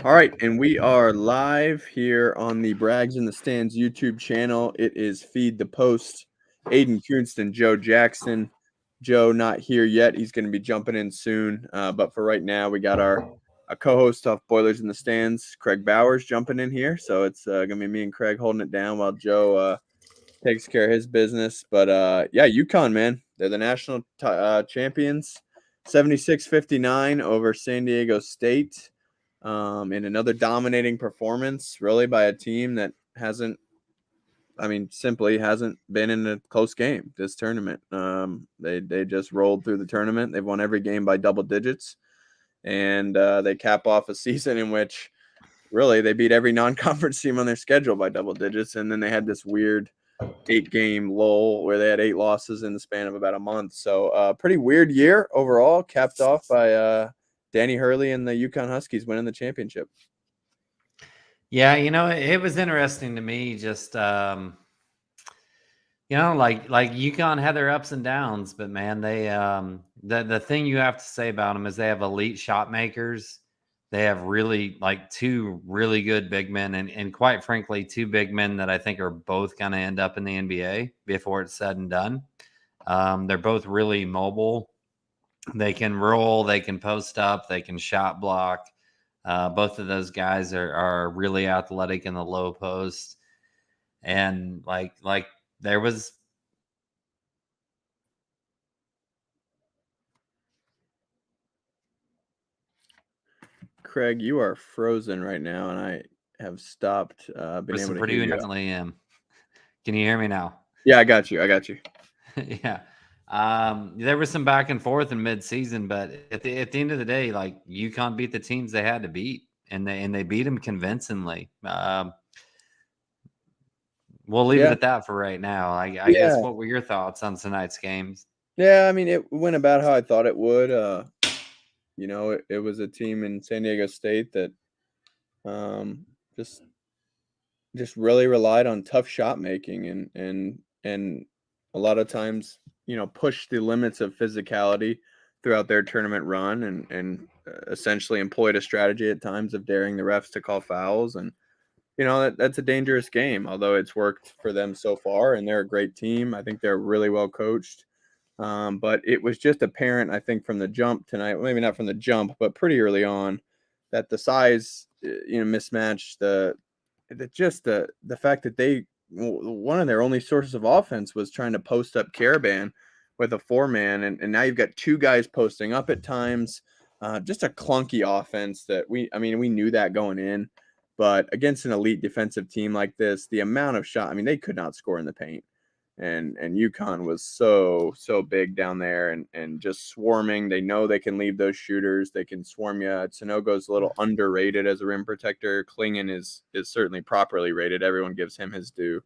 All right, and we are live here on the Brags in the Stands YouTube channel. It is Feed the Post. Aidan, Kunst, and Joe Jackson. Joe not here yet. He's going to be jumping in soon. But for right now, we got our co-host of Boilers in the Stands, Craig Bowers, jumping in here. So it's going to be me and Craig holding it down while Joe takes care of his business. But yeah, UConn, man, they're the national champions, 76-59 over San Diego State. In another dominating performance, really, by a team that simply hasn't been in a close game this tournament. They just rolled through the tournament. They've won every game by double digits, and they cap off a season in which really they beat every non-conference team on their schedule by double digits, and then they had this weird 8-game lull where they had 8 losses in the span of about a month. So pretty weird year overall, capped off by Danny Hurley and the UConn Huskies winning the championship. Yeah, it was interesting to me. Just like UConn had their ups and downs, but man, they the thing you have to say about them is they have elite shot makers. They have really two really good big men, and quite frankly, 2 big men that I think are both going to end up in the NBA before it's said and done. They're both really mobile. They can roll, they can post up, they can shot block. Both of those guys are really athletic in the low post, and like there was. Craig, you are frozen right now, and I have stopped being able to hear you. Definitely am. Can you hear me now? Yeah, I got you. Yeah. There was some back and forth in mid-season, but at the end of the day, like UConn beat the teams they had to beat, and they beat them convincingly. We'll leave it at that for right now. I guess, what were your thoughts on tonight's games? Yeah, I mean, it went about how I thought it would. It was a team in San Diego State that um, just really relied on tough shot making and a lot of times, pushed the limits of physicality throughout their tournament run and essentially employed a strategy at times of daring the refs to call fouls. And that's a dangerous game, although it's worked for them so far, and they're a great team. I think they're really well coached. But it was just apparent, I think, from the jump tonight, maybe not from the jump, but pretty early on, that the size, mismatched the fact that one of their only sources of offense was trying to post up Caravan with a 4-man, and now you've got 2 guys posting up at times. Just a clunky offense that we knew that going in, but against an elite defensive team like this, the amount of shot, they could not score in the paint. And UConn was so big down there and just swarming. They know they can leave those shooters. They can swarm you. Tsunogo's a little underrated as a rim protector. Klingon is certainly properly rated. Everyone gives him his due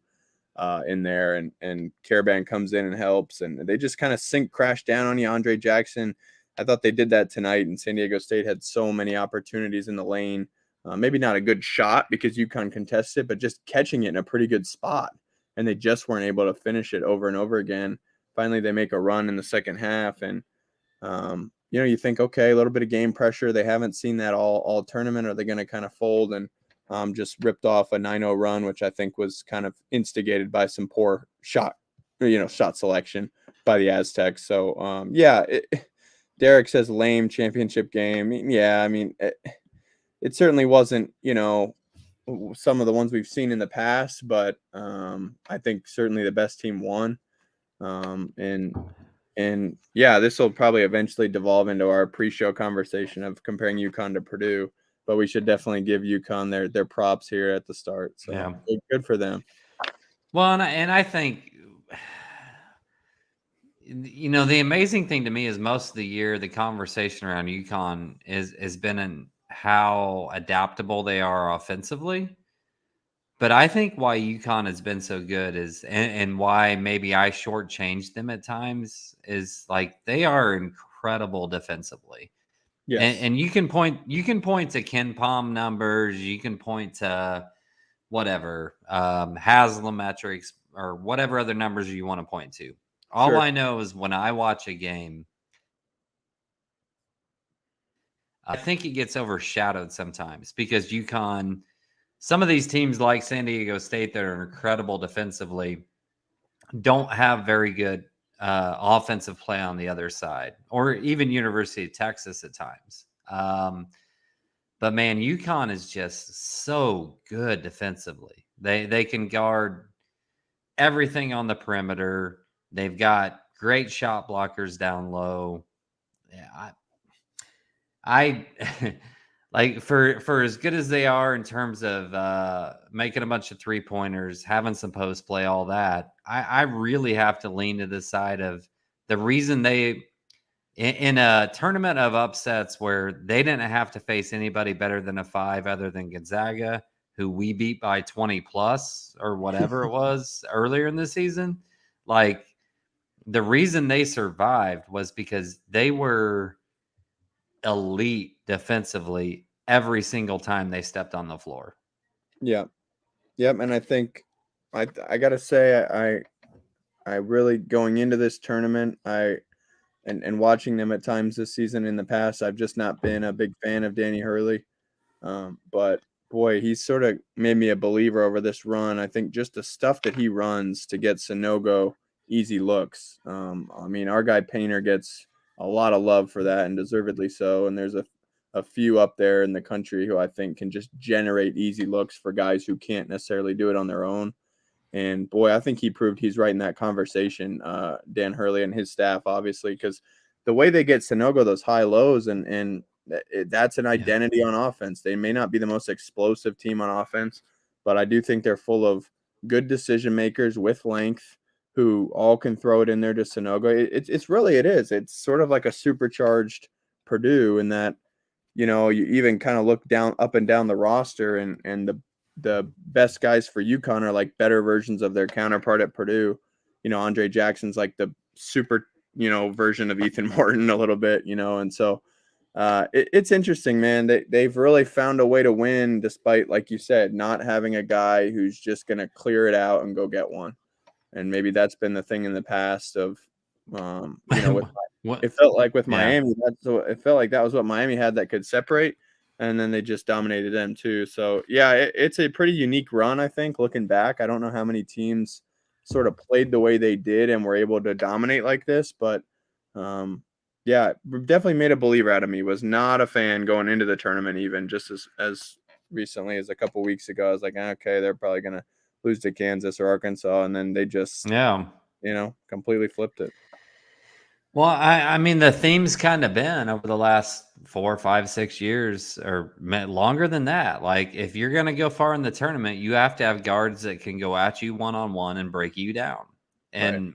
in there. And Caravan comes in and helps. And they just kind of crash down on you, Andre Jackson. I thought they did that tonight, and San Diego State had so many opportunities in the lane. Maybe not a good shot because UConn contested, but just catching it in a pretty good spot. And they just weren't able to finish it over and over again. Finally, they make a run in the second half, and you think, okay, a little bit of game pressure. They haven't seen that all tournament. Are they going to kind of fold and just ripped off a 9-0 run, which I think was kind of instigated by some poor shot selection by the Aztecs. So Derek says lame championship game. Yeah, it certainly wasn't some of the ones we've seen in the past, but I think certainly the best team won. And yeah, this will probably eventually devolve into our pre-show conversation of comparing UConn to Purdue, but we should definitely give UConn their props here at the start. So Yeah. good for them. Well, and I think, the amazing thing to me is most of the year, the conversation around UConn has been in how adaptable they are offensively. But I think why UConn has been so good and why maybe I shortchanged them at times is like they are incredible defensively. Yes. And you can point to Ken Palm numbers, you can point to whatever, Haslam metrics or whatever other numbers you want to point to. All I know is when I watch a game, I think it gets overshadowed sometimes because UConn, some of these teams like San Diego State that are incredible defensively don't have very good offensive play on the other side, or even University of Texas at times. But man, UConn is just so good defensively. They can guard everything on the perimeter. They've got great shot blockers down low. Yeah, I like for as good as they are in terms of making a bunch of 3-pointers, having some post play, all that. I really have to lean to the side of the reason they in a tournament of upsets where they didn't have to face anybody better than a 5 other than Gonzaga, who we beat by 20 plus or whatever it was earlier in the season. Like the reason they survived was because they were elite defensively every single time they stepped on the floor. Yeah. Yep. And I think I gotta say I really going into this tournament, and watching them at times this season in the past, I've just not been a big fan of Danny Hurley. But boy, he's sort of made me a believer over this run. I think just the stuff that he runs to get Sonogo easy looks. I mean, our guy Painter gets a lot of love for that, and deservedly so. And there's a few up there in the country who I think can just generate easy looks for guys who can't necessarily do it on their own. And boy, I think he proved he's right in that conversation, Dan Hurley and his staff, obviously, because the way they get Sonogo those high lows and that's an identity on offense. They may not be the most explosive team on offense, but I do think they're full of good decision makers with length who all can throw it in there to Sonogo. It's really it is. It's sort of like a supercharged Purdue in that you even kind of look down up and down the roster and the best guys for UConn are like better versions of their counterpart at Purdue. Andre Jackson's like the super, version of Ethan Morton a little bit, and so it's interesting, man. They've really found a way to win despite, like you said, not having a guy who's just going to clear it out and go get one. And maybe that's been the thing in the past of, with it felt like with Miami, it felt like that was what Miami had that could separate, and then they just dominated them too. So yeah, it's a pretty unique run, I think. Looking back, I don't know how many teams sort of played the way they did and were able to dominate like this, but yeah, definitely made a believer out of me. Was not a fan going into the tournament, even just as recently as a couple weeks ago. I was like, okay, they're probably gonna lose to Kansas or Arkansas, and then they just completely flipped it. Well, I mean, the theme's kind of been over the last 4, 5, 6 years, or longer than that. Like, if you're going to go far in the tournament, you have to have guards that can go at you one-on-one and break you down. And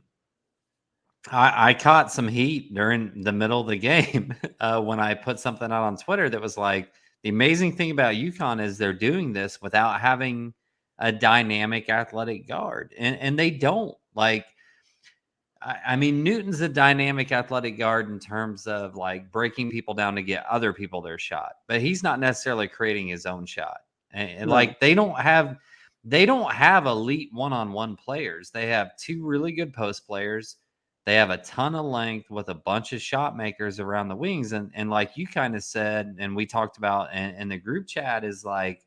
I caught some heat during the middle of the game when I put something out on Twitter that was like, the amazing thing about UConn is they're doing this without having a dynamic athletic guard. And they don't. Like, I mean, Newton's a dynamic athletic guard in terms of like breaking people down to get other people their shot, but he's not necessarily creating his own shot. And like they don't have elite one-on-one players. They have 2 really good post players. They have a ton of length with a bunch of shot makers around the wings. And like you kind of said, and we talked about in the group chat, is like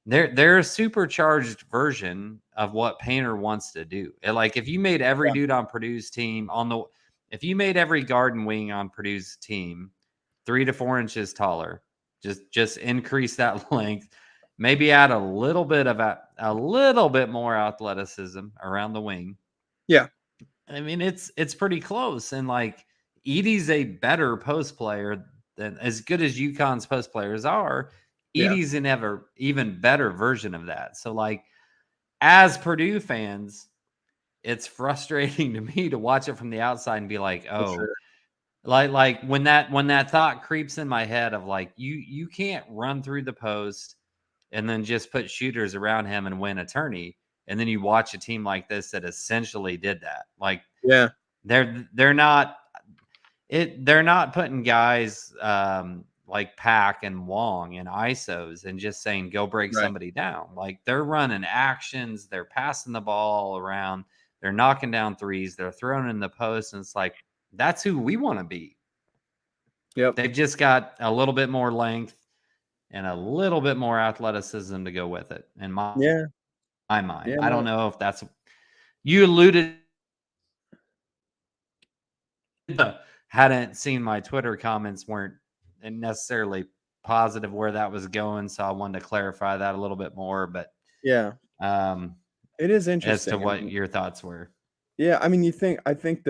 they're a supercharged version of what Painter wants to do. Like if you made every dude on Purdue's team if you made every guard and wing on Purdue's team 3 to 4 inches taller, just increase that length, maybe add a little bit more athleticism around the wing. Yeah. I mean, it's pretty close. And like Edie's a better post player than as good as UConn's post players are. Edie's an even better version of that. So, like, as Purdue fans, it's frustrating to me to watch it from the outside and be like, oh, like when that thought creeps in my head of like, you can't run through the post and then just put shooters around him and win a tourney. And then you watch a team like this that essentially did that. Like, they're not putting guys like Pack and Wong and ISOs and just saying go break somebody down. Like they're running actions, they're passing the ball around, they're knocking down threes, they're throwing in the post, and it's like that's who we want to be. Yep. They've just got a little bit more length and a little bit more athleticism to go with it. In Yeah. my mind, Yeah. I don't No. know if that's you alluded. Hadn't seen my Twitter comments weren't necessarily positive where that was going, so I wanted to clarify that a little bit more. But Yeah. um, It is as to interesting. I what mean, your thoughts were, yeah. I mean, I think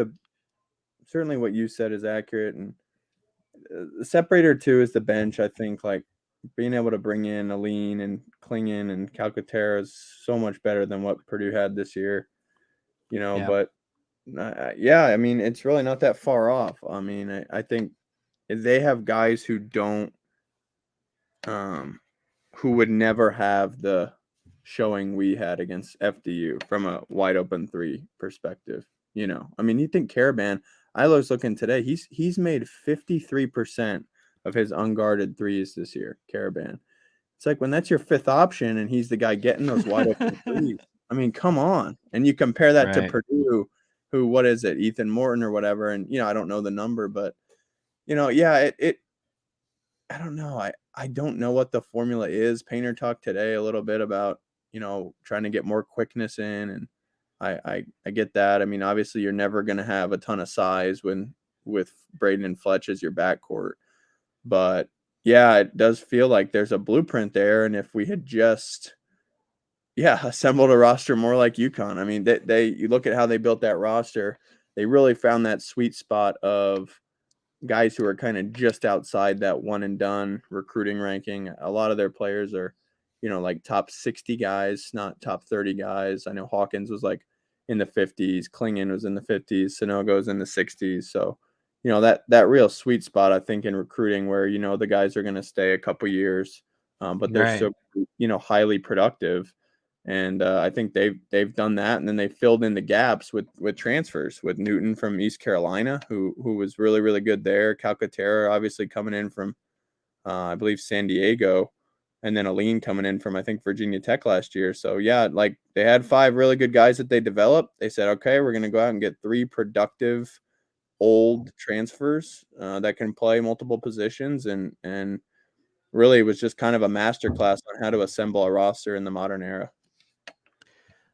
certainly what you said is accurate, and the separator too is the bench. I think like being able to bring in Aline and Klingon and Calcaterra is so much better than what Purdue had this year. yeah, But yeah, I mean, it's really not that far off. I mean, I think they have guys um, who would never have the showing we had against FDU from a wide open three perspective. I mean, you think Caravan? I was looking today. He's made 53% of his unguarded threes this year. Caravan. It's like when that's your fifth option and he's the guy getting those wide open threes. I mean, come on. And you compare that to right, Purdue, who what is it, Ethan Morton or whatever, and I don't know the number, but yeah, it I don't know. I don't know what the formula is. Painter talked today a little bit about, trying to get more quickness in, and I get that. I mean, obviously you're never going to have a ton of size with Braden and Fletch as your backcourt, but yeah, it does feel like there's a blueprint there, and if we had just assembled a roster more like UConn. I mean, they you look at how they built that roster, they really found that sweet spot of guys who are kind of just outside that one and done recruiting ranking. A lot of their players are, like top 60 guys, not top 30 guys. I know Hawkins was like in the 50s, Klingon was in the 50s, Sanogo's in the 60s. So, that real sweet spot, I think, in recruiting where, the guys are going to stay a couple years, but they're right, still, highly productive. And I think they've done that, and then they filled in the gaps with transfers with Newton from East Carolina, who was really really good there. Calcaterra obviously coming in from I believe San Diego, and then Aline coming in from I think Virginia Tech last year. So yeah, like they had 5 really good guys that they developed. They said, okay, we're going to go out and get 3 productive old transfers that can play multiple positions, and really it was just kind of a masterclass on how to assemble a roster in the modern era.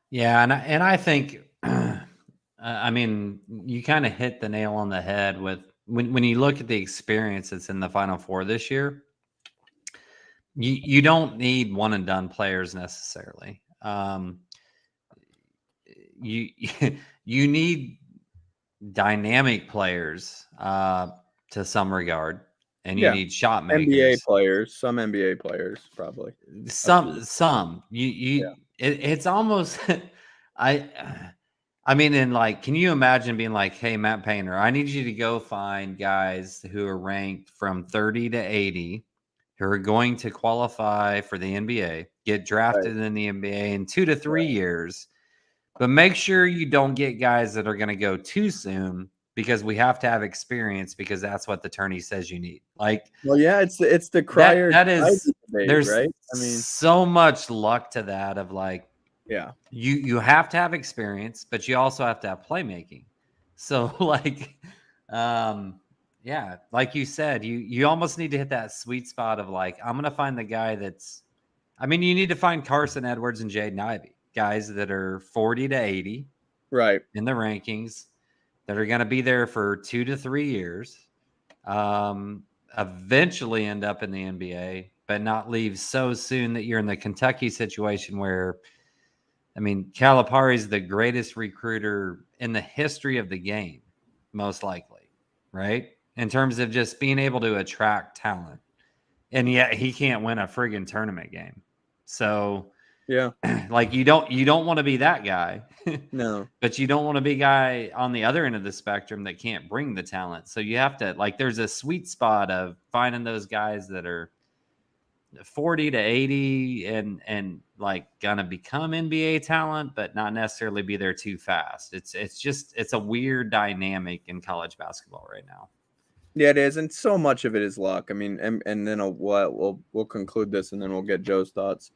yeah, and I think, I mean, you kind of hit the nail on the head with when you look at the experience that's in the Final Four this year. You don't need one and done players necessarily. You you need dynamic players to some regard, and you Yeah. need shot NBA makers. players, some NBA players, probably a few. Some Yeah. it's almost I I mean, and like, can you imagine being like, hey, Matt Painter, I need you to go find guys who are ranked from 30 to 80 who are going to qualify for the NBA, get Right, drafted in the NBA in 2 to 3 right. years, but make sure you don't get guys that are going to go too soon because we have to have experience because that's what the tourney says you need. Like Well, yeah, it's the that Crier that is debate, there's right? I mean, so much luck to that of like yeah. you have to have experience, but you also have to have playmaking. So like yeah, like you said, you almost need to hit that sweet spot of like, I'm gonna find the guy that's I mean, you need to find Carson Edwards and Jaden Ivey, guys that are 40 to 80 Right. in the rankings that are gonna be there for 2 to 3 years. Um, Eventually end up in the NBA, but not leave so soon that you're in the Kentucky situation where I mean, Calipari is the greatest recruiter in the history of the game, most likely, right? In terms of just being able to attract talent. And yet he can't win a friggin' tournament game. So Yeah. like you don't want to be that guy, No. but you don't want to be a guy on the other end of the spectrum that can't bring the talent. So you have to like there's a sweet spot of finding those guys that are 40 to 80 and like gonna become NBA talent, but not necessarily be there too fast. It's a weird dynamic in college basketball right now. Yeah, it is, and so much of it is luck. I mean, and then we'll conclude this, and then we'll get Joe's thoughts.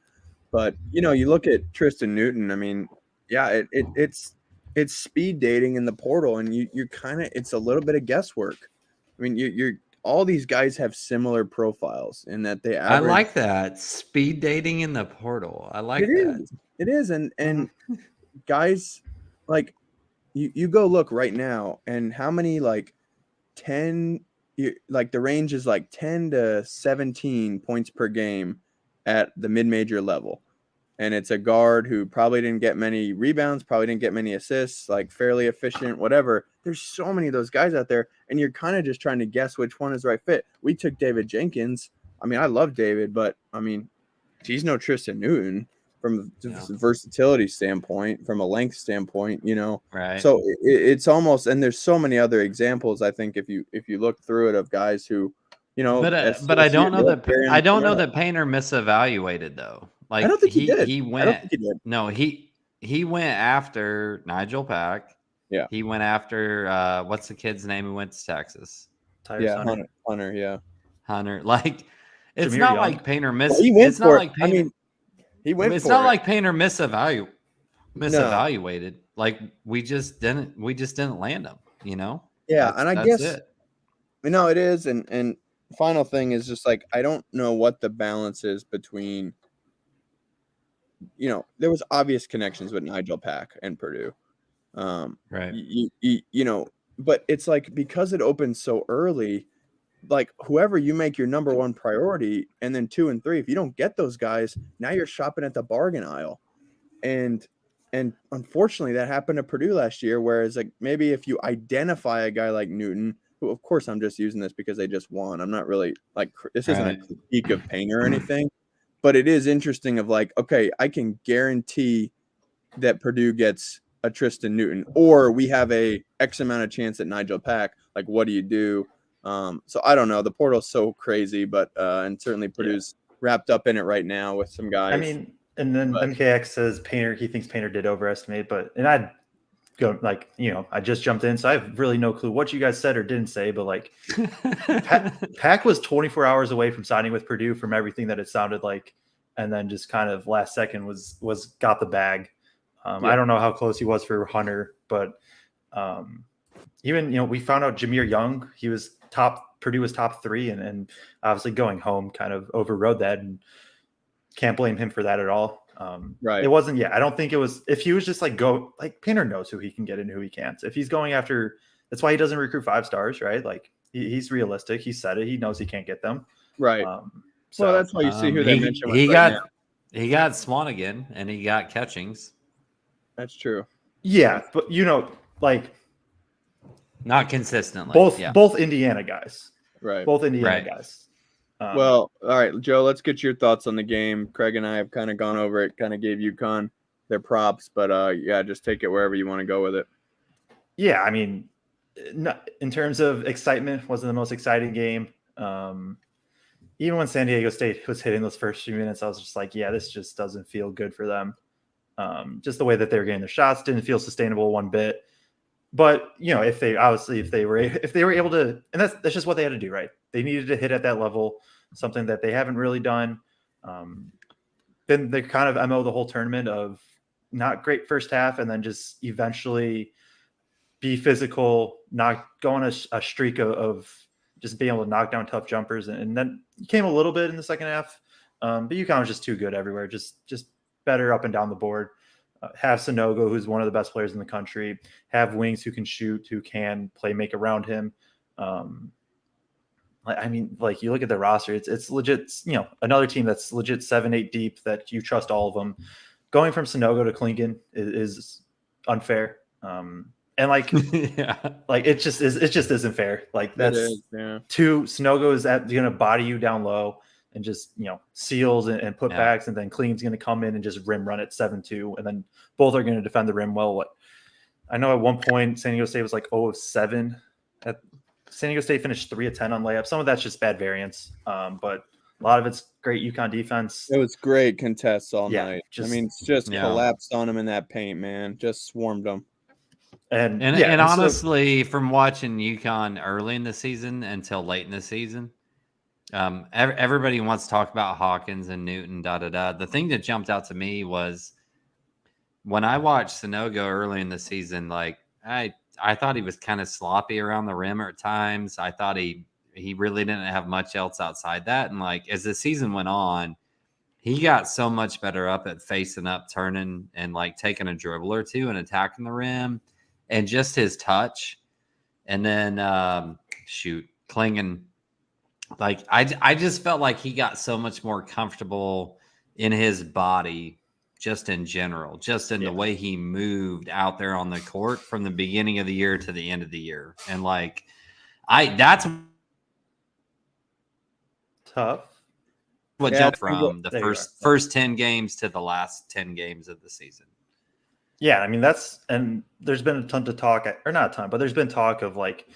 But you look at Tristan Newton. I mean, yeah, it's speed dating in the portal, and you kind of it's a little bit of guesswork. I mean, you're all these guys have similar profiles in that they I average. like that. Speed dating in the portal. I like that. It is, and guys, like you go look right now, and how many like 10, like the range is like 10 to 17 points per game at the mid-major level. And it's a guard who probably didn't get many rebounds, probably didn't get many assists, like fairly efficient, whatever. There's so many of those guys out there, and you're kind of just trying to guess which one is the right fit. We took David Jenkins. I mean, I love David, but I mean, he's no Tristan Newton from a versatility standpoint, from a length standpoint, Right. So it's almost, and there's so many other examples. I think if you look through it of guys who, But I don't know that Barron Painter misevaluated though. I Like don't think he did. he I don't went think he did. no, he went after Nigel Pack. Yeah. He went after what's the kid's name who went to Texas? Yeah, Hunter, yeah. Hunter. Like it's Jameer not Young. like Painter Well, he went it's for not it. like Painter. I mean, he went It's for not it. like Painter misevaluated. Like we just didn't land him, Yeah, and I guess it. No, it is, and final thing is just like I don't know what the balance is between. There was obvious connections with Nigel Pack and Purdue, Right. but it's like because it opened so early, like whoever you make your number one priority, and then 2 and 3, if you don't get those guys, now you're shopping at the bargain aisle, and unfortunately that happened to Purdue last year. Whereas like maybe if you identify a guy like Newton, who of course I'm just using this because they just won. I'm not really like this isn't a critique of Painter or anything, but it is interesting of like, okay, I can guarantee that Purdue gets a Tristan Newton, or we have a X amount of chance at Nigel Pack. Like, what do you do? So I don't know. The portal's so crazy, but and certainly Purdue's wrapped up in it right now with some guys. I mean, and then MKX says he thinks Painter did overestimate, and I'd go like, I just jumped in, so I have really no clue what you guys said or didn't say, but like Pack was 24 hours away from signing with Purdue from everything that it sounded like, and then just kind of last second was got the bag. I don't know how close he was for Hunter, but even we found out Jameer Young, Purdue was top 3, and obviously going home kind of overrode that, and can't blame him for that at all. Right. It wasn't. Yeah, I don't think it was. If he was just like Painter knows who he can get and who he can't. If he's going after, that's why he doesn't recruit 5 stars, right? Like he's realistic. He said it. He knows he can't get them. Right. So that's why you see who they mentioned. He got Swanigan and he got Catchings. That's true. Yeah, but like not consistently. Both Indiana guys. Right. Both Indiana guys. Well, all right, Joe, let's get your thoughts on the game. Craig and I have kind of gone over it, kind of gave UConn their props, but just take it wherever you want to go with it. Yeah, I mean, in terms of excitement, wasn't the most exciting game. Even when San Diego State was hitting those first few minutes, I was just like, yeah, this just doesn't feel good for them. Just the way that they were getting their shots didn't feel sustainable one bit. But if they were able to, and that's just what they had to do, right? They needed to hit at that level, something that they haven't really done. Then they kind of MO the whole tournament of not great first half, and then just eventually be physical, not go on a streak of just being able to knock down tough jumpers, and then it came a little bit in the second half. But UConn was just too good everywhere, just better up and down the board. Have Sanogo, who's one of the best players in the country. Have wings who can shoot, who can make around him. I mean, like you look at the roster, it's legit. Another team that's legit 7-8 deep that you trust all of them. Going from Sanogo to Klingon is unfair. And like it just isn't fair. Like that's Sanogo is gonna body you down low and just seals and putbacks, and then Klingon's gonna come in and just rim run at 7-2, and then both are gonna defend the rim well. I know at one point San Diego State was like 0 of 7. San Diego State finished 3 of 10 on layups. Some of that's just bad variance, but a lot of it's great UConn defense. It was great contests all night. Just collapsed on them in that paint, man. Just swarmed them. And honestly, from watching UConn early in the season until late in the season, everybody wants to talk about Hawkins and Newton, The thing that jumped out to me was when I watched Sanogo early in the season, like I thought he was kind of sloppy around the rim at times. I thought he he really didn't have much else outside that. And like as the season went on, he got so much better up at facing up, turning, and like taking a dribble or two and attacking the rim, and just his touch. And then clinging. Like I just felt like he got so much more comfortable in his body, just in general, just in the way he moved out there on the court from the beginning of the year to the end of the year. And like that's tough. what jumped from the first 10 games to the last 10 games of the season. Yeah, I mean and there's been a ton to talk, or not a ton, but there's been talk of like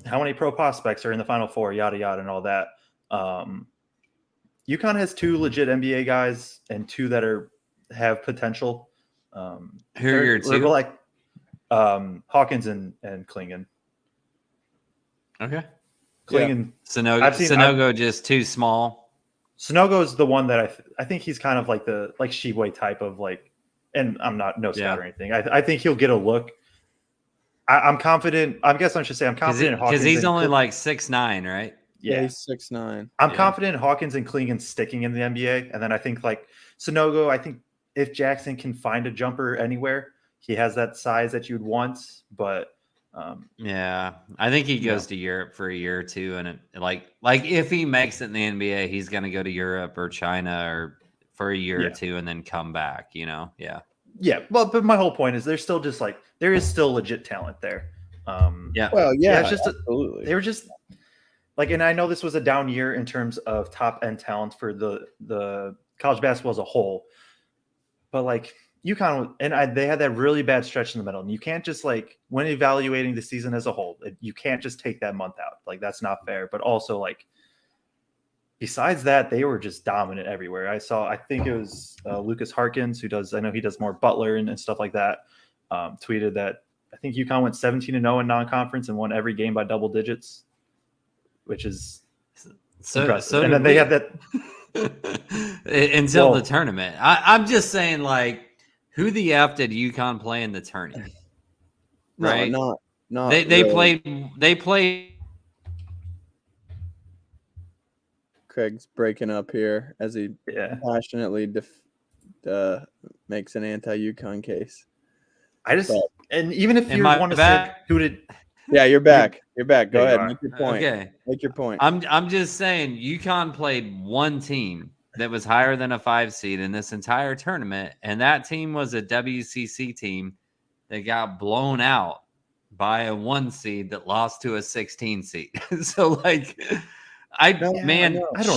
how many pro prospects are in the Final Four, yada yada, and all that. UConn has 2 legit NBA guys and 2 that have potential. Who are your 2? Like Hawkins and Klingon. Okay. Klingon. Yeah. Sonogo just too small. Sonogo is the one that I think he's kind of like the Sheway type of like, and I'm not scout or anything. I think he'll get a look. I'm confident. I guess I should say I'm confident in Hawkins because he's only like 6'9", right? Yeah, he's 6'9". I'm confident in Hawkins and Klingon sticking in the NBA, and then I think like Sonogo. I think if Jackson can find a jumper anywhere, he has that size that you'd want. But yeah, I think he goes to Europe for a year or two, and like if he makes it in the NBA, he's going to go to Europe or China or for a year or two, and then come back. Yeah. Yeah, well, but my whole point is there's still just like there is still legit talent there. Yeah. Well, yeah, it's just absolutely. They were just like, and I know this was a down year in terms of top end talent for the college basketball as a whole, but like UConn they had that really bad stretch in the middle, and you can't just like when evaluating the season as a whole, you can't just take that month out. Like that's not fair. But also like besides that, they were just dominant everywhere. I think it was Lucas Harkins I know he does more Butler and stuff like that. Tweeted that I think UConn went 17-0 in non-conference and won every game by double digits, which is impressive. So and then they had that until the tournament. I'm just saying, like, who the F did UConn play in the tournament? Right? No, not they really. They played. Craig's breaking up here as he passionately makes an anti-UConn case. And even if you want to say who did, yeah, you're back. You're back. Go ahead. Make your point. Okay, make your point. I'm just saying UConn played one team that was higher than a 5 seed in this entire tournament, and that team was a WCC team that got blown out by a 1 seed that lost to a 16 seed. So like. I don't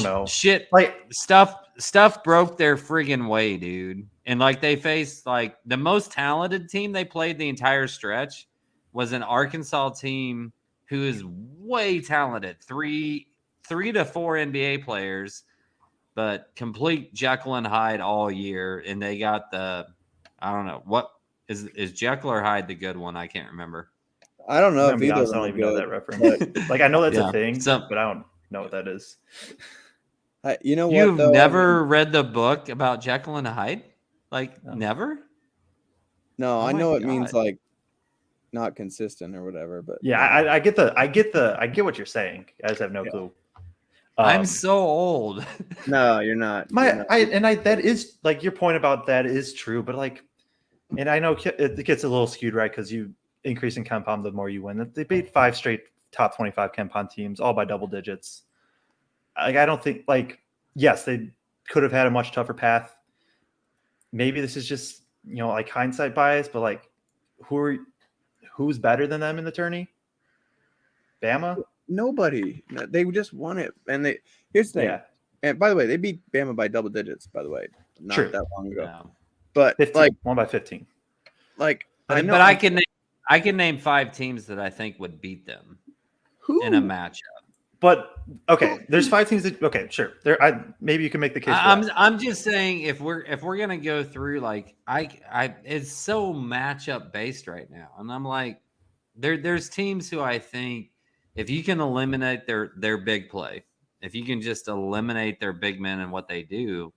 know. Shit, like stuff broke their friggin' way, dude. And like they faced like the most talented team they played the entire stretch was an Arkansas team who is way talented, 3 to 4 NBA players, but complete Jekyll and Hyde all year. And they got I don't know what is Jekyll or Hyde the good one? I can't remember. I don't know if either. I don't even know that reference. Like I know that's a thing, but I don't know what that is. You've never read the book about Jekyll and Hyde? Like never? No, I know it means like not consistent or whatever, but yeah, I get what you're saying. I just have no clue. I'm so old. No, you're not. That is like your point about that is true, but like, and I know it gets a little skewed, right? Because you increase in KenPom the more you win. They beat 5 straight top 25 KenPom teams, all by double digits. Like I don't think yes, they could have had a much tougher path. Maybe this is just like hindsight bias, but like who's better than them in the tourney? Bama? Nobody. They just won it, and here's the thing. Yeah. And by the way, they beat Bama by double digits. By the way, not that long ago. No. But 15, won by 15. Like I know, but I can name 5 teams that I think would beat them in a matchup. But okay, there's 5 teams that sure. Maybe you can make the case. I'm just saying if we're gonna go through like it's so matchup based right now, and I'm like there's teams who I think if you can eliminate their big play, if you can just eliminate their big men and what they do,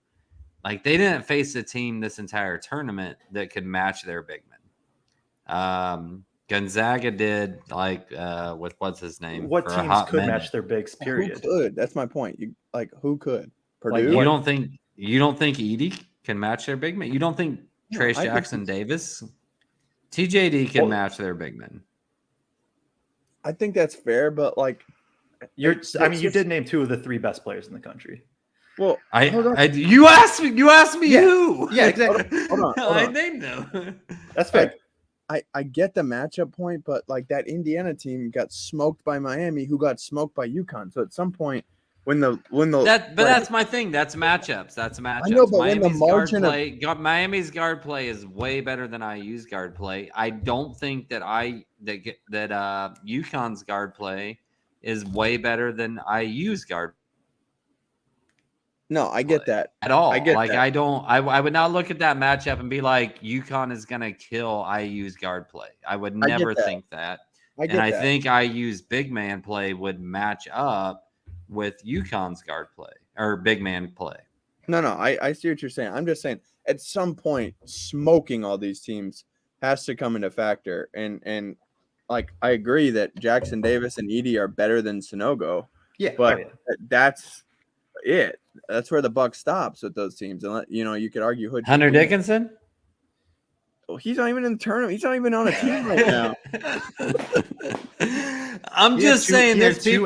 like they didn't face a team this entire tournament that could match their big men. Gonzaga did with what's his name? What for a teams hot could minute. match their bigs? Who Period. could? That's my point. Who could? Like, Purdue? You don't think Edie can match their big man? You don't think No, Trace I think Jackson Davis, TJD can Well- match their big men? I think that's fair, but like, you it's did just- name 2 of the 3 best players in the country. well, hold on. You asked me Yeah. who? Yeah, exactly. Hold on. I named them. That's fair. I get the matchup point, but like that Indiana team got smoked by Miami, who got smoked by UConn. So at some point, That's my thing. That's matchups. I know, but when the margin Miami's guard play is way better than IU's guard play. I don't think that UConn's guard play is way better than IU's guard. No, I get that. At all. I get that. I would not look at that matchup and be like, UConn is going to kill IU's guard play. I would never think that. I think IU's big man play would match up with UConn's guard play or big man play. No, I see what you're saying. I'm just saying at some point, smoking all these teams has to come into factor. And like, I agree that Jackson Davis and Edie are better than Sonogo. Yeah. But that's it. That's where the buck stops with those teams. And you could argue Hood. Hunter Dickinson? Well, he's not even in the tournament. He's not even on a team right now. I'm just saying there's two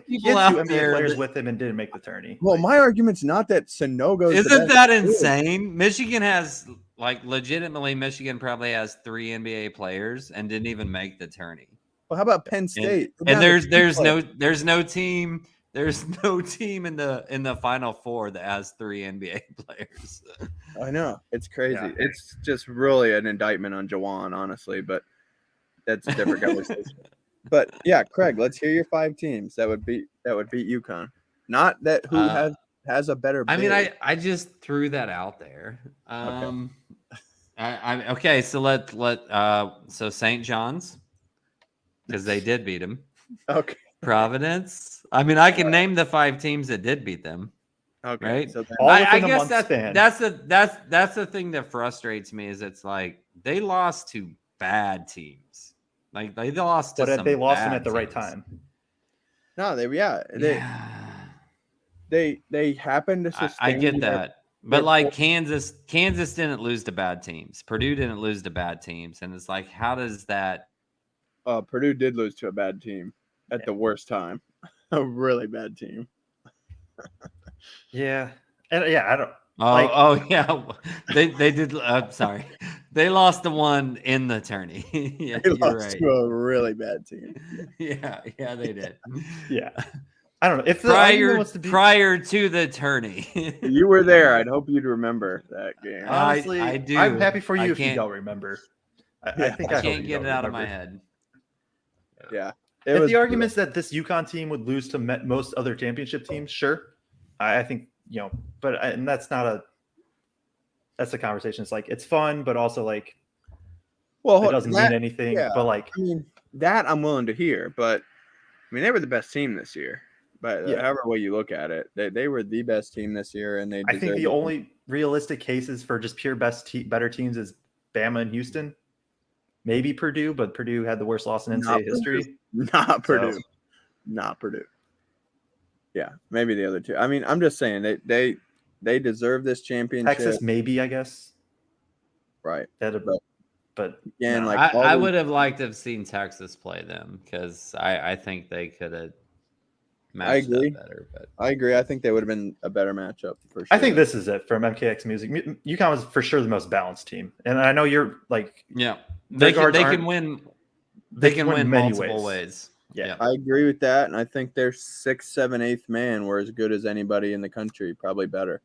people out out NBA there players that- with him and didn't make the tourney. Well, my argument's not that Sonogo Isn't that insane? Michigan has legitimately Michigan probably has 3 NBA players and didn't even make the tourney. Well, how about Penn State? And there's no team in the Final Four that has 3 NBA players. I know, it's crazy. Yeah. It's just really an indictment on Jawan, honestly, but that's a different conversation. But yeah, Craig, let's hear your 5 teams that would beat UConn. Not that who has a better. I mean, bid. I just threw that out there. Okay. So St. John's, because they did beat them. Okay. Providence. I mean, I can name the 5 teams that did beat them. Okay. Right? So then, All I within a guess month span. that's the thing that frustrates me is it's like they lost to bad teams. Like they lost to But some they lost them bad at the right teams. time. no, they happened to sustain. I get their- that. But like Kansas didn't lose to bad teams. Purdue didn't lose to bad teams. And it's like, how does that? Purdue did lose to a bad team at the worst time. A really bad team. Yeah. And I don't. Yeah. They did. Sorry. They lost the one in the tourney. Yeah, They you're lost right. to a really bad team. Yeah, they did. Yeah. I don't know. If the argument was to be, prior to the tourney. You were there. I'd hope you'd remember that game. honestly, I do. I'm happy for I you if you can't- don't remember. I think I I can't get it out of my head. Yeah. If the argument's that this UConn team would lose to most other championship teams, sure. I think, and that's a conversation. It's like, it's fun, but also like, it doesn't mean anything. yeah. But like, I mean, that I'm willing to hear, but I mean, they were the best team this year. But however way you look at it, they were the best team this year, and I think the only realistic cases for just pure better teams is Bama and Houston. Maybe Purdue, but Purdue had the worst loss in NCAA history. Not Purdue. So- Not Purdue. Yeah, maybe the other two. I mean, I'm just saying they deserve this championship. Texas, maybe, I guess. Right. But Again, no. like I would have liked to have seen Texas play them because I think they could have matched agree. up better. But I agree. I think they would have been a better matchup for sure. I think this is it from MKX Music. UConn was for sure the most balanced team, and I know you're like, yeah, their they guards can win. They can win many multiple ways. Yeah. I agree with that, and I think their 6th, 7th, 8th man were as good as anybody in the country, probably better.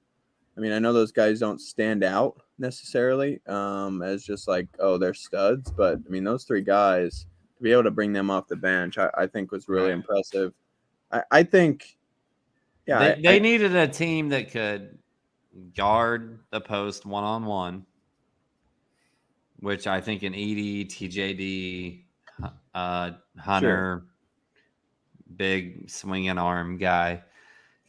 I mean, I know those guys don't stand out necessarily as just like, oh, they're studs, but I mean, those 3 guys, to be able to bring them off the bench, I think was really impressive. I think, yeah, They needed a team that could guard the post one-on-one, which I think an Edie, TJD, Hunter, big swinging arm guy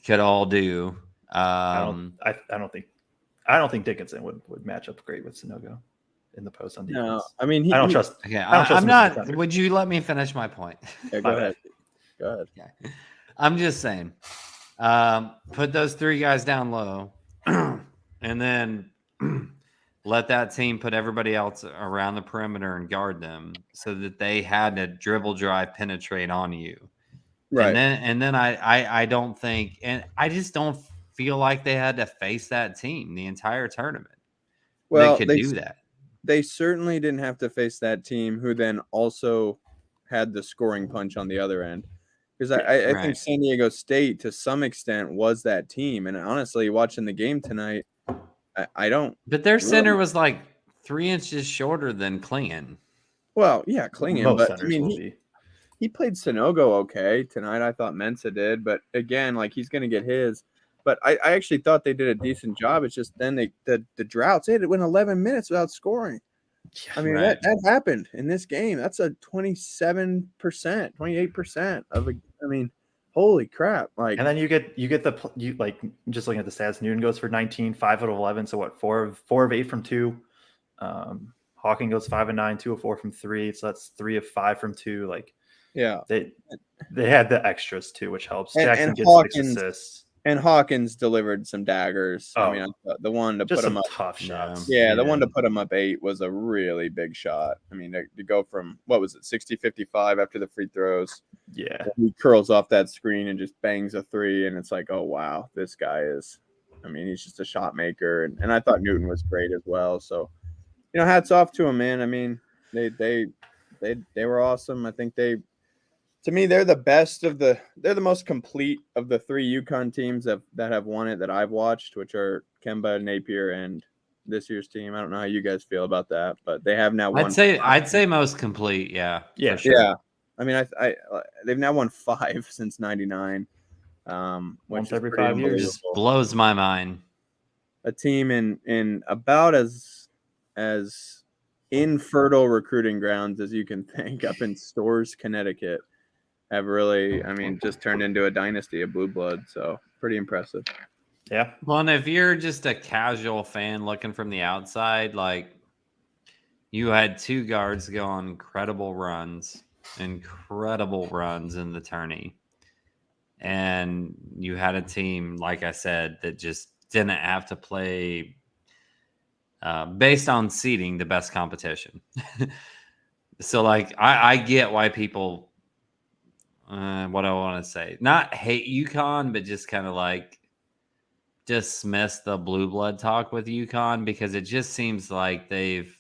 could all do. I don't think Dickinson would match up great with Sonogo. in the post on defense. No, I mean, I don't trust. Okay, I don't trust I'm him as a not. defender. Would you let me finish my point? Yeah, My go bad. ahead. Go ahead. Okay. I'm just saying, put those 3 guys down low, and then let that team put everybody else around the perimeter and guard them, so that they had to dribble, drive, penetrate on you. Right. And then I don't think, and I just don't feel like they had to face that team the entire tournament. Well, they could do that. They certainly didn't have to face that team, who then also had the scoring punch on the other end. Because I think Right. San Diego State, to some extent, was that team. And honestly, watching the game tonight, I don't. But their center really- was like 3 inches shorter than Klingon. Well, yeah, Klingon, Most but I centers mean, will be. he played Sonogo okay tonight. I thought Mensa did, but again, like, he's going to get his. But I actually thought they did a decent job. It's just then the droughts. They had to win 11 minutes without scoring. I mean, Right. that happened in this game. That's a 27%, 28% of a. I mean, holy crap! Like, And then you get you like, just looking at the stats. Newton goes for 19, 5 out of 11. So what? 4 of 8 from 2. Hawking goes 5 of 9, 2 of 4 from 3. So that's 3 of 5 from 2. Like, yeah, they had the extras too, which helps. And- Jackson and gets Hawkins- 6 assists. and Hawkins delivered some daggers. Oh. I mean, I thought the one to Just put him some up. tough shots. Yeah, the one to put him up 8 was a really big shot. I mean, to go from, what was it, 60-55 after the free throws. Yeah. He curls off that screen and just bangs a 3, and it's like, oh, wow, this guy is, I mean, he's just a shot maker. And I thought Newton was great as well. So, hats off to him, man. I mean, they were awesome. I think to me, they're the best they're the most complete of the 3 UConn teams that have won it that I've watched, which are Kemba, Napier, and this year's team. I don't know how you guys feel about that, but they have now won. I'd say most complete. Yeah. Yeah. for sure. Yeah. I mean, I they've now won 5 since '99, which Once is every pretty 5 years. Just unbelievable. blows my mind. A team in about as infertile recruiting grounds as you can think, up in Storrs, Connecticut, have really, I mean, just turned into a dynasty of blue blood. So pretty impressive. Yeah. Well, and if you're just a casual fan looking from the outside, like, you had 2 guards go on incredible runs in the tourney. And you had a team, like I said, that just didn't have to play based on seeding the best competition. So, like, I get why people, what I want to say, not hate UConn, but just kind of like dismiss the blue blood talk with UConn, because it just seems like they've,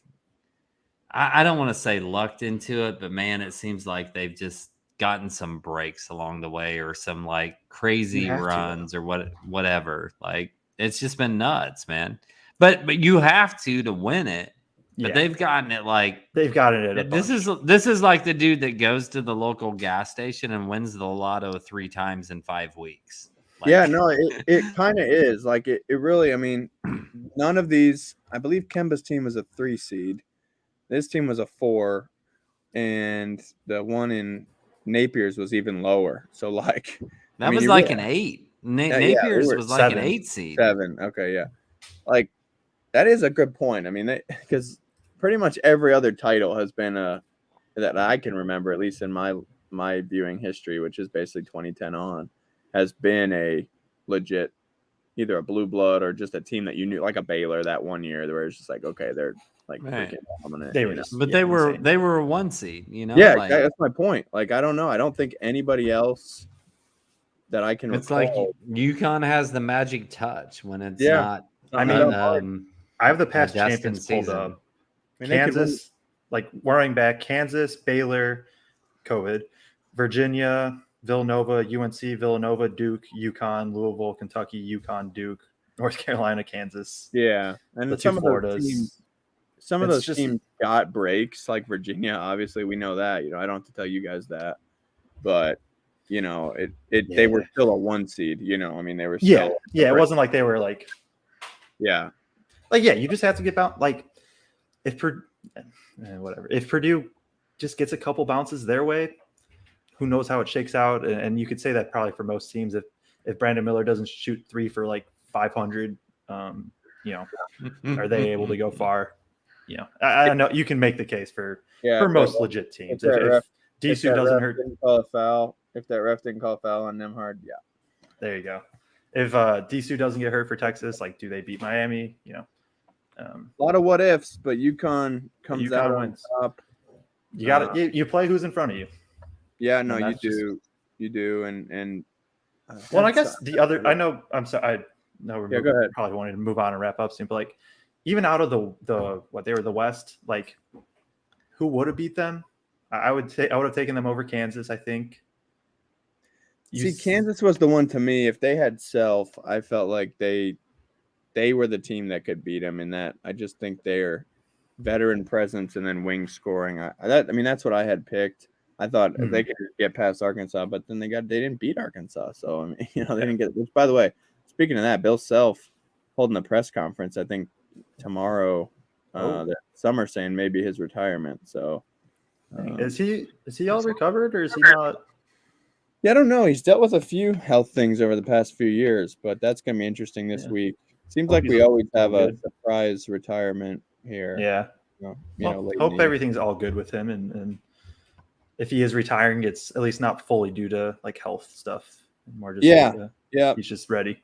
I don't want to say lucked into it, but man, it seems like they've just gotten some breaks along the way, or some like crazy You have to, runs, or whatever. Like, it's just been nuts, man. But you have to win it. But Yeah. they've gotten it like They've gotten it. this is like the dude that goes to the local gas station and wins the lotto 3 times in 5 weeks. Like, Yeah, no, it kind of is. Like, it really, I mean, none of these, I believe Kemba's team was a 3 seed. This team was a 4, and the one in Napier's was even lower. So, like, that I mean, was you like really- an 8. yeah, Napier's we were was like 7. an 8 seed. 7. Okay, yeah. Like, that is a good point. I mean, because pretty much every other title has been that I can remember, at least in my viewing history, which is basically 2010 on, has been a legit, either a blue blood or just a team that you knew, like a Baylor that one year, where it's just like, okay, they're like Right. freaking dominant. They were you know? just, But yeah, insane. they were a 1 seed, you know? Yeah, like, that's my point. Like, I don't know. I don't think anybody else that I can it's recall. like UConn has the magic touch when it's Yeah. not. I mean, um, I have the past destined champions pulled season. up. I mean, they could win. Kansas, like, running back, Kansas, Baylor, COVID, Virginia, Villanova, UNC, Villanova, Duke, UConn, Louisville, Kentucky, UConn, Duke, North Carolina, Kansas. Yeah, and The 2 some of those Floridas. teams, some of It's those just- teams got breaks, like Virginia. Obviously, we know that. I don't have to tell you guys that, but they were still a 1 seed. I mean, they were still It wasn't like they were like, yeah. you just have to get bound. Like, if whatever, if Purdue just gets a couple bounces their way, who knows how it shakes out? And you could say that probably for most teams. If Brandon Miller doesn't shoot 3 for like 500, are they able to go far? I know you can make the case for most legit teams. If DSU doesn't hurt, didn't call a foul. If that ref didn't call a foul on Nemhard, yeah. There you go. If DSU doesn't get hurt for Texas, like, do they beat Miami? A lot of what ifs, but UConn comes out on top. You got it. You play who's in front of you. Yeah, no, you do. You do, and well, I guess the other. I know. I'm sorry. I know we're probably wanting to move on and wrap up soon, but like, even out of the what they were the West, like, who would have beat them? I would have taken them over Kansas. I think. Kansas was the one to me. If they had Self, I felt like they were the team that could beat them. In that, I just think their veteran presence and then wing scoring. That's what I had picked. I thought they could get past Arkansas, but then they didn't beat Arkansas. So I mean, they didn't get. Which, by the way, speaking of that, Bill Self holding a press conference. I think tomorrow. That Summer saying maybe his retirement. So is he all recovered or is he not? Yeah, I don't know. He's dealt with a few health things over the past few years, but that's going to be interesting this week. Seems like we always have a surprise retirement here. Yeah. Hope everything's all good with him. And if he is retiring, it's at least not fully due to like health stuff. More just he's just ready.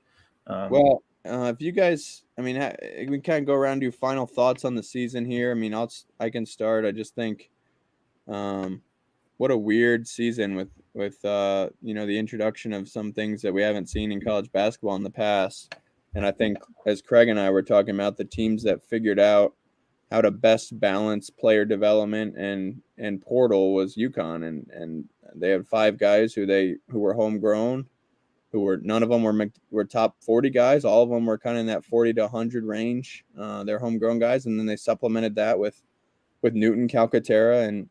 If you guys, we can kind of go around and do final thoughts on the season here. I can start. I just think what a weird season with the introduction of some things that we haven't seen in college basketball in the past. And I think, as Craig and I were talking about, the teams that figured out how to best balance player development and portal was UConn, and they had 5 guys who were homegrown, none of them were top 40 guys. All of them were kind of in that 40 to 100 range. They're homegrown guys, and then they supplemented that with Newton, Calcaterra, and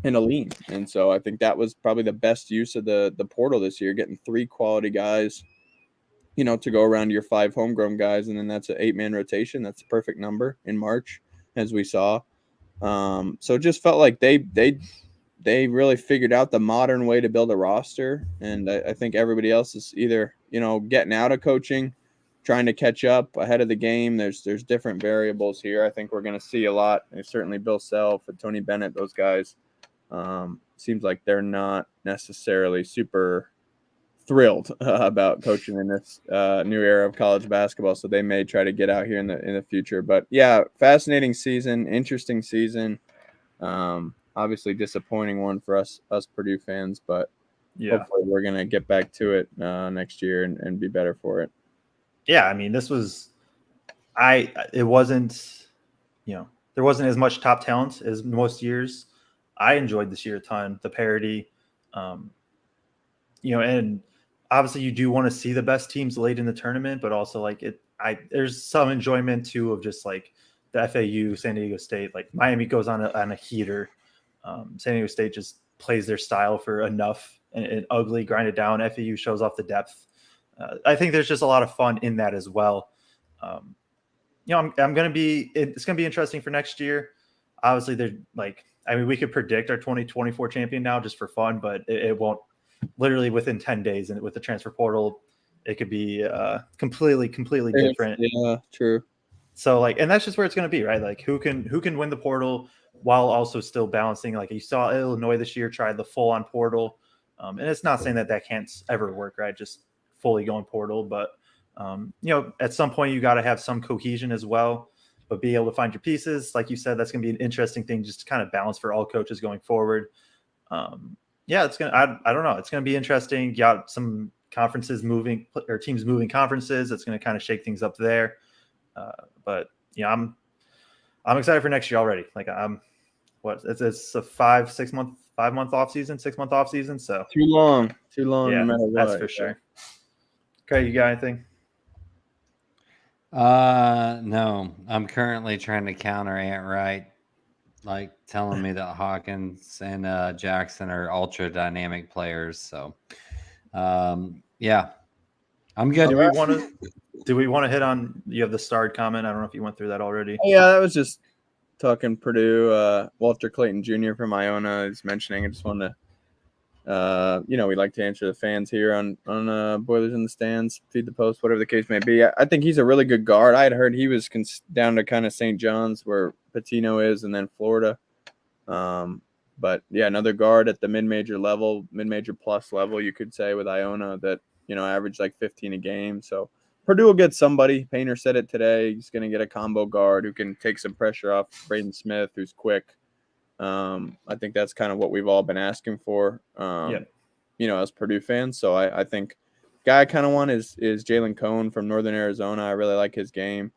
Aidan. And so I think that was probably the best use of the portal this year, getting 3 quality guys, to go around your 5 homegrown guys. And then that's an 8-man rotation. That's a perfect number in March, as we saw. So it just felt like they really figured out the modern way to build a roster. And I think everybody else is either, getting out of coaching, trying to catch up ahead of the game. There's different variables here. I think we're going to see a lot. And certainly Bill Self and Tony Bennett, those guys, seems like they're not necessarily super thrilled about coaching in this new era of college basketball. So they may try to get out here in the future. But yeah, fascinating season, interesting season. Obviously disappointing one for us Purdue fans, but hopefully we're going to get back to it next year and be better for it. Yeah. This was, it wasn't, there wasn't as much top talent as most years. I enjoyed this year a ton, the parity, and obviously you do want to see the best teams late in the tournament, but also there's some enjoyment too of just like the FAU, San Diego State, like Miami goes on a heater. San Diego State just plays their style for enough and ugly, grind it down. FAU shows off the depth. I think there's just a lot of fun in that as well. It's going to be interesting for next year. Obviously we could predict our 2024 champion now just for fun, but it won't. Literally within 10 days, and with the transfer portal, it could be completely different. Yeah, true. So and that's just where it's going to be, right? Like who can win the portal while also still balancing. Like you saw Illinois this year try the full on portal, and it's not saying that can't ever work, right? Just fully going portal, but at some point you got to have some cohesion as well. But be able to find your pieces, like you said, that's going to be an interesting thing just to kind of balance for all coaches going forward. It's going to, I don't know. It's going to be interesting. You got some conferences moving or teams moving conferences. It's going to kind of shake things up there. But I'm excited for next year already. Like it's a 5 month off season, 6 month off season. So too long. Yeah, no matter what. That's for sure. Okay. You got anything? No, I'm currently trying to counter Ant Wright, like telling me that Hawkins and Jackson are ultra dynamic players. So, I'm good. Do we want to hit on? You have the starred comment. I don't know if you went through that already. Yeah, that was just talking Purdue. Walter Clayton Jr. from Iona is mentioning. I just wanted to We like to answer the fans here on Boilers in the Stands, Feed the Post, whatever the case may be. I think he's a really good guard. I had heard he was down to kind of St. John's where Patino is, and then Florida. But yeah, another guard at the mid-major level, mid-major plus level, you could say, with Iona that, averaged like 15 a game. So Purdue will get somebody. Painter said it today. He's going to get a combo guard who can take some pressure off Braden Smith, who's quick. I think that's kind of what we've all been asking for, as Purdue fans. So I think guy I kind of want is Jalen Cohn from Northern Arizona. I really like his game.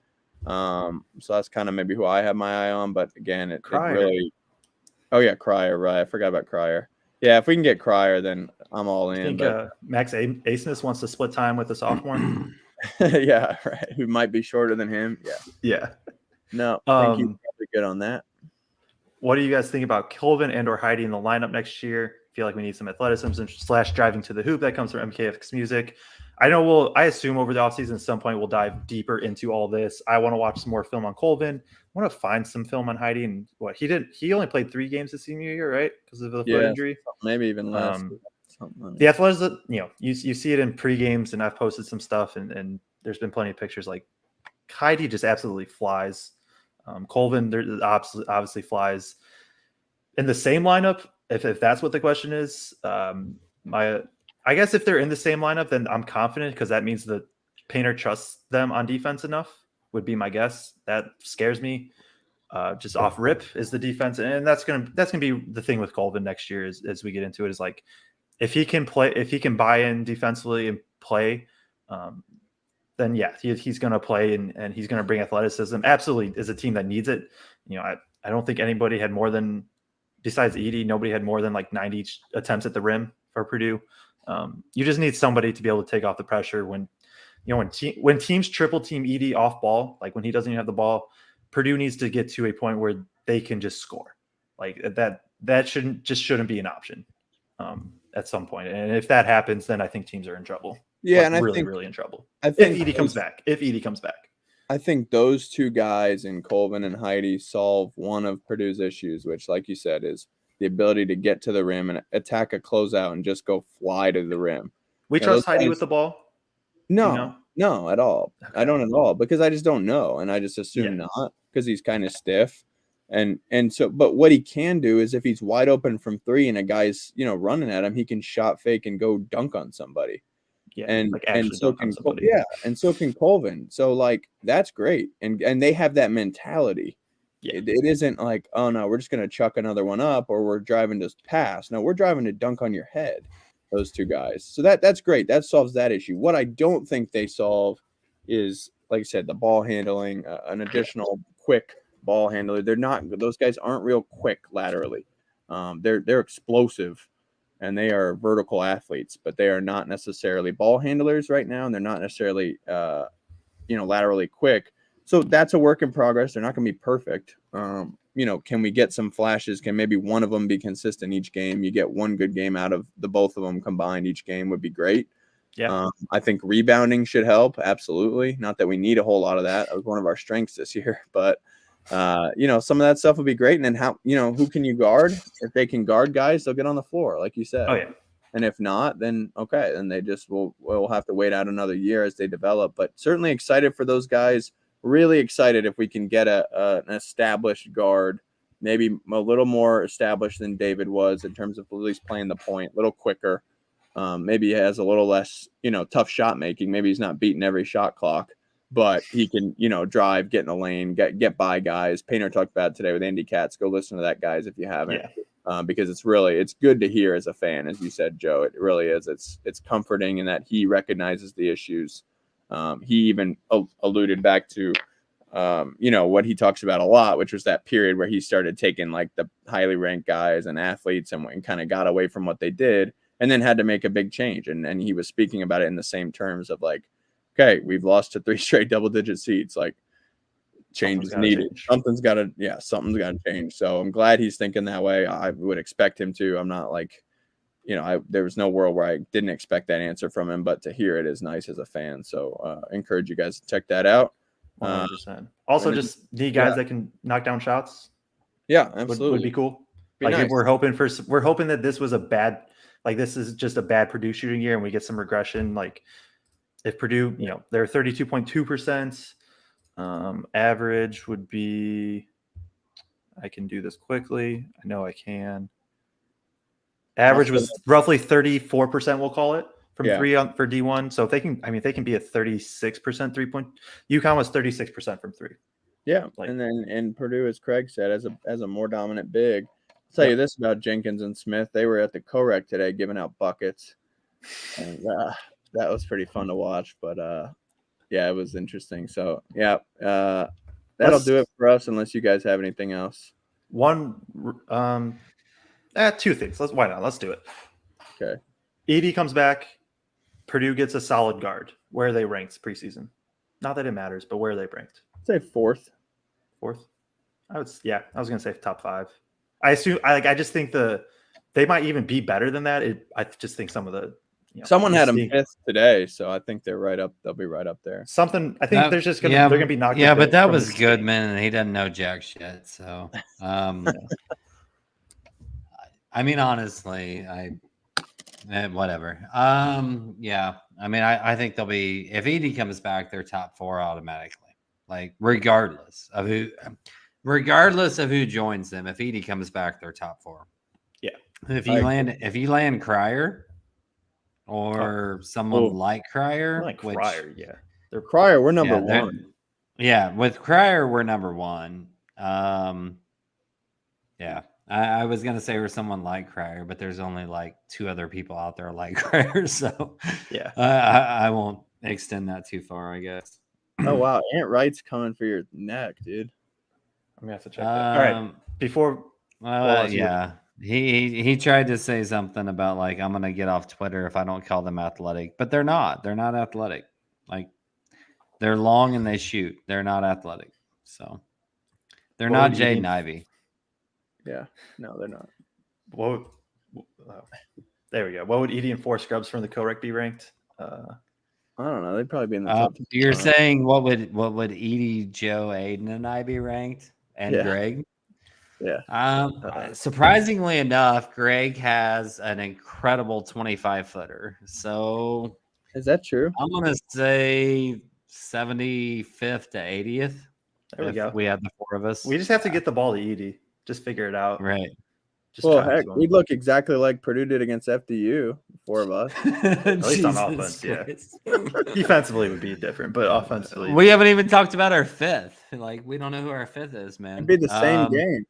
So that's kind of maybe who I have my eye on. But again, it really – oh, yeah, Cryer, right. I forgot about Cryer. Yeah, if we can get Cryer, then I'm all in. I think Max Asmus wants to split time with the sophomore. Yeah, right. Who might be shorter than him. Yeah. No, I think he's probably good on that. What do you guys think about Colvin and or Heidi in the lineup next year? Feel like we need some athleticism / driving to the hoop. That comes from MKF's music. I assume over the offseason at some point we'll dive deeper into all this. I want to watch some more film on Colvin. I want to find some film on Heidi and what he only played 3 games the senior year, right? Because of the foot injury. Maybe even less. The athleticism, you see it in pre-games, and I've posted some stuff and there's been plenty of pictures. Like Heidi just absolutely flies. Colvin obviously flies in the same lineup. If that's what the question is, I guess if they're in the same lineup, then I'm confident because that means that Painter trusts them on defense enough. Would be my guess. That scares me. Just off rip is the defense, and that's gonna be the thing with Colvin next year as we get into it. Is like if he can buy in defensively and play, then yeah, he's going to play and he's going to bring athleticism. Absolutely, is a team that needs it. I don't think anybody had more than, besides Edie, nobody had more than like 90 attempts at the rim for Purdue. You just need somebody to be able to take off the pressure when teams triple team Edie off ball, like when he doesn't even have the ball. Purdue needs to get to a point where they can just score. Like that shouldn't be an option at some point. And if that happens, then I think teams are in trouble. Yeah, and really, really in trouble. If Edie comes back. I think those two guys in Colvin and Heidi solve one of Purdue's issues, which, like you said, is the ability to get to the rim and attack a closeout and just go fly to the rim. We trust Heidi with the ball? No, at all. Okay. I don't at all because I just don't know, and I just assume not because he's kind of stiff. And so, but what he can do is if he's wide open from 3 and a guy's running at him, he can shot fake and go dunk on somebody. Yeah, and so can Colvin. So like that's great, and they have that mentality. Yeah. It isn't like, oh no, we're just gonna chuck another one up or we're driving to pass. No, we're driving to dunk on your head. Those two guys. So that's great. That solves that issue. What I don't think they solve is, like I said, the ball handling, an additional quick ball handler. Those guys aren't real quick laterally. They're explosive. And they are vertical athletes, but they are not necessarily ball handlers right now, and they're not necessarily, laterally quick. So that's a work in progress. They're not going to be perfect. Can we get some flashes? Can maybe one of them be consistent each game? You get one good game out of the both of them combined each game would be great. Yeah. I think rebounding should help. Absolutely. Not that we need a whole lot of that. That was one of our strengths this year, but some of that stuff would be great. And then who can you guard? If they can guard guys, they'll get on the floor, like you said. Oh yeah. And if not, then okay, then they just will have to wait out another year as they develop. But certainly excited for those guys. Really excited if we can get an established guard, maybe a little more established than David was in terms of at least playing the point, a little quicker. Maybe he has a little less, tough shot making. Maybe he's not beating every shot clock. But he can, drive, get in the lane, get by guys. Painter talked about it today with Andy Katz. Go listen to that, guys, if you haven't. Yeah. Because it's good to hear as a fan, as you said, Joe. It really is. It's comforting in that he recognizes the issues. He even alluded back to, what he talks about a lot, which was that period where he started taking like the highly ranked guys and athletes and kind of got away from what they did and then had to make a big change. And he was speaking about it in the same terms of like, okay, we've lost to 3 straight double-digit seeds. Like, change is needed. Something's got to change. So I'm glad he's thinking that way. I would expect him to. I'm not like, there was no world where I didn't expect that answer from him, but to hear it is nice as a fan. So I encourage you guys to check that out. 100%. Also, just need guys that can knock down shots. Yeah, absolutely. Would be cool. Like nice. We're hoping that this was a bad like this is just a bad Purdue shooting year and we get some regression. Like if Purdue, they're 32.2%, average would be, I can do this quickly. I know I can. Average was roughly 34%, we'll call it, from three for D1. So if they can, if they can be a 36% 3-point, UConn was 36% from three. Yeah, and Purdue, as Craig said, as a more dominant big. I'll tell you this about Jenkins and Smith. They were at the co-rec today giving out buckets. And that was pretty fun to watch. But, it was interesting. So, that'll do it for us unless you guys have anything else. Two things. Why not? Let's do it. Okay. Edey comes back. Purdue gets a solid guard. Where are they ranked preseason? Not that it matters, but where are they ranked? I'd say fourth. Fourth? I was going to say top 5. I assume I just think they might even be better than that. I just think some of the someone had them 5th today, so I think they're right up. They'll be right up there. Something I think they're just they're gonna be knocked. Yeah, but that was Goodman, and he doesn't know jack shit. So, honestly, whatever. I think they'll be, if Edey comes back, they're top 4 automatically. Like regardless of who joins them, if Edey comes back, they're top 4. Yeah. If you land Cryer or someone like Cryer, Cryer, they're Cryer. We're number 1. Yeah, with Cryer, we're number 1. I was gonna say we're someone like Cryer, but there's only like 2 other people out there like Cryer, so I won't extend that too far, I guess. Oh wow, Aunt Wright's coming for your neck, dude. I'm gonna have to check that. All right, before. He tried to say something about like I'm gonna get off Twitter if I don't call them athletic, but they're not. They're not athletic. Like they're long and they shoot. They're not athletic, so they're not Jaden Ivey. Yeah, no, they're not. There we go. What would Edey and 4 scrubs from the co-rec be ranked? I don't know. They'd probably be in the top 2. You're saying what would Edey, Joe, Aidan, and I be ranked? And Greg? Yeah. Surprisingly enough, Greg has an incredible 25-footer. So is that true? I'm gonna say 75th to 80th. There we go. We have the 4 of us. We just have to get the ball to Edey. Just figure it out. Right. Heck, we look exactly like Purdue did against FDU, 4 of us. At least on offense, Defensively would be different, but offensively. We haven't even talked about our 5th. Like, we don't know who our 5th is, man. It'd be the same game.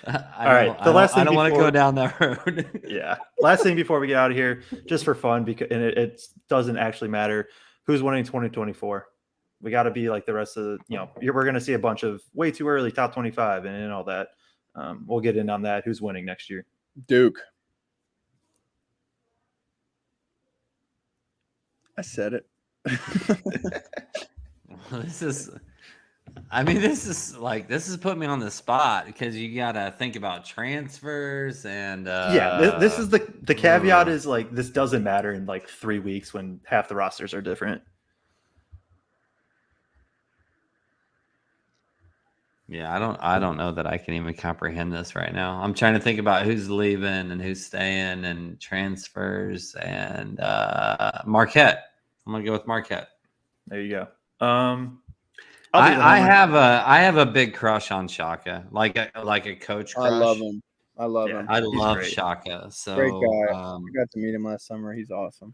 All right. I don't want to go down that road. Last thing before we get out of here, just for fun, because it doesn't actually matter who's winning 2024. We got to be like the rest of the, we're going to see a bunch of way too early top 25 and all that. We'll get in on that. Who's winning next year? Duke. I said it. This is putting me on the spot because you got to think about transfers and this is the caveat is like this doesn't matter in like 3 weeks when half the rosters are different. Yeah, I don't know that I can even comprehend this right now. I'm trying to think about who's leaving and who's staying and transfers and Marquette. I'm gonna go with Marquette. There you go. I have a big crush on Shaka, like a coach crush. I love him. I love Shaka. So great guy. I got to meet him last summer. He's awesome.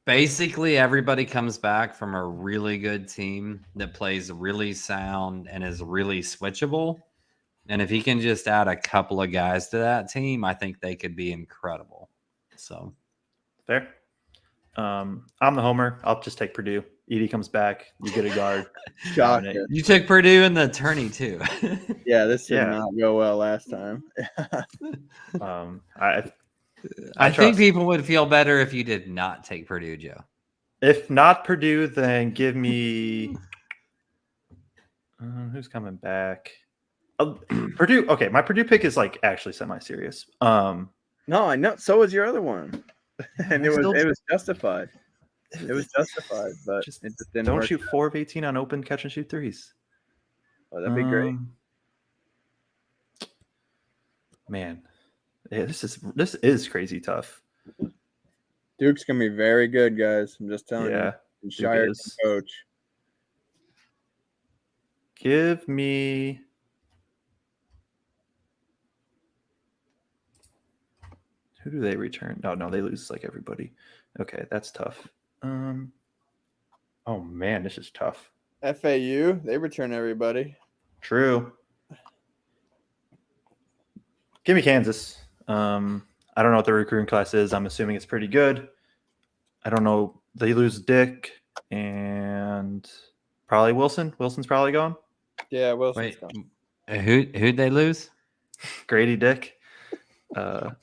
Basically, everybody comes back from a really good team that plays really sound and is really switchable. And if he can just add a couple of guys to that team, I think they could be incredible. So fair. I'm the homer. I'll just take Purdue. Edey comes back. You get a guard. You took Purdue in the tourney too. Yeah, this did not go well last time. I think people would feel better if you did not take Purdue, Joe. If not Purdue, then give me who's coming back? Purdue. Okay, my Purdue pick is like actually semi-serious. No, I know. So was your other one, and it was justified. It was justified, but it just didn't. Don't shoot 4 of 18 on open catch and shoot threes. Oh, that'd be great. Man. Yeah, this is crazy tough. Duke's gonna be very good, guys. I'm just telling Yeah, you. Duke Shire can is. coach. Give me. Who do they return? No, they lose like everybody. Okay, that's tough. Oh man, this is tough. FAU, they return everybody. True. Give me Kansas. I don't know what the recruiting class is. I'm assuming it's pretty good. I don't know. They lose Dick and probably Wilson. Wilson's probably gone. Yeah, Wilson's Wait, gone. who'd they lose? Grady Dick. And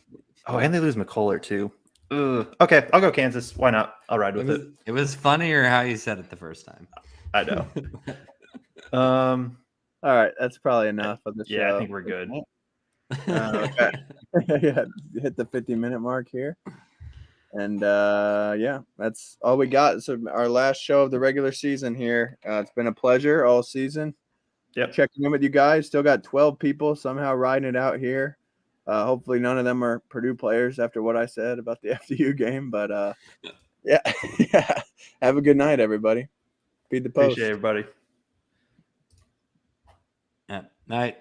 they lose McCuller too. Ugh. Okay, I'll go Kansas. Why not? I'll ride with it. It was funnier how you said it the first time. I know. All right, that's probably enough of the show. Yeah, I think we're good. Okay. Yeah, hit the 50-minute mark here. And yeah, that's all we got. So our last show of the regular season here. It's been a pleasure all season. Yep. Checking in with you guys. Still got 12 people somehow riding it out here. Hopefully none of them are Purdue players after what I said about the FDU game. But yeah. Have a good night, everybody. Feed the post. Appreciate everybody. Yeah. Night.